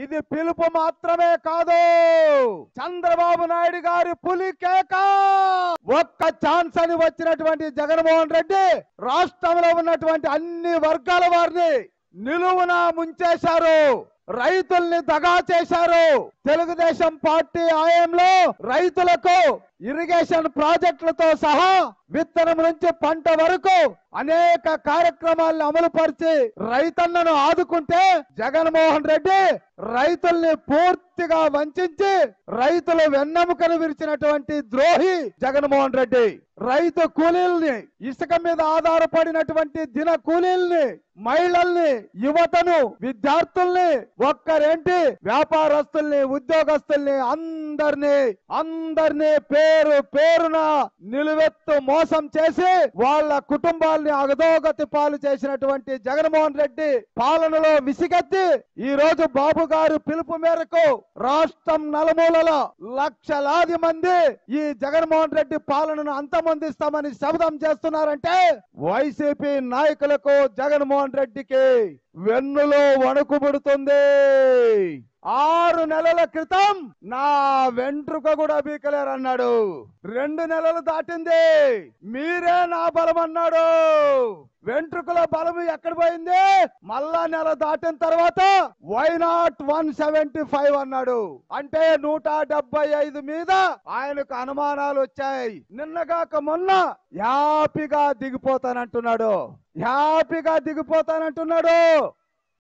ఇది పిలుపు మాత్రమే కాదు, చంద్రబాబు నాయుడు గారి పులి కేక. ఒక్క ఛాన్స్ అని వచ్చినటువంటి జగన్మోహన్ రెడ్డి రాష్ట్రంలో ఉన్నటువంటి అన్ని వర్గాల వారిని నిలువున ముంచేశారు, రైతుల్ని దగా చేశారు. తెలుగుదేశం పార్టీ హయాంలో రైతులకు ఇరిగేషన్ ప్రాజెక్టులతో సహా విత్తనం నుంచి పంట వరకు అనేక కార్యక్రమాలను అమలు పరిచి రైతన్నను ఆదుకుంటే జగన్మోహన్ రెడ్డి రైతుల్ని పూర్తిగా వంచి రైతుల వెన్నెముకను విరిచినటువంటి ద్రోహి జగన్మోహన్ రెడ్డి. రైతు కూలీల్ని, ఇసుక మీద ఆధారపడినటువంటి దిన కూలీల్ని, మహిళల్ని, యువతను, విద్యార్థుల్ని, ఒక్కరేంటి వ్యాపారస్తుల్ని, ఉద్యోగస్తుల్ని అందరినీ పేరు పేరున నిలువెత్తు మోసం చేసి వాళ్ళ కుటుంబాల్ని అగదోగతి పాలు చేసినటువంటి జగన్మోహన్ రెడ్డి పాలనలో విసిగెత్తి ఈ రోజు బాబు గారు పిలుపు మేరకు రాష్ట్రం నలుమూలలో లక్షలాది మంది ఈ జగన్మోహన్ రెడ్డి పాలనను అంతమొందిస్తామని శపథం చేస్తున్నారంటే వైసీపీ నాయకులకు జగన్మోహన్ రెడ్డికి వెన్నులో వణుకు పుడుతుంది. 6 నెలల క్రితం నా వెంట్రుక కూడా బీకలేరన్నాడు. 2 నెలలు దాటింది, మీరే నా బలం అన్నాడు. వెంట్రుకల బలం ఎక్కడ పోయింది? మళ్ళా నెల దాటిన తర్వాత వై నాట్ 175 అన్నాడు. అంటే 175 మీద ఆయనకు అనుమానాలు వచ్చాయి. నిన్నగాక మొన్న హ్యాపీగా దిగిపోతానంటున్నాడు.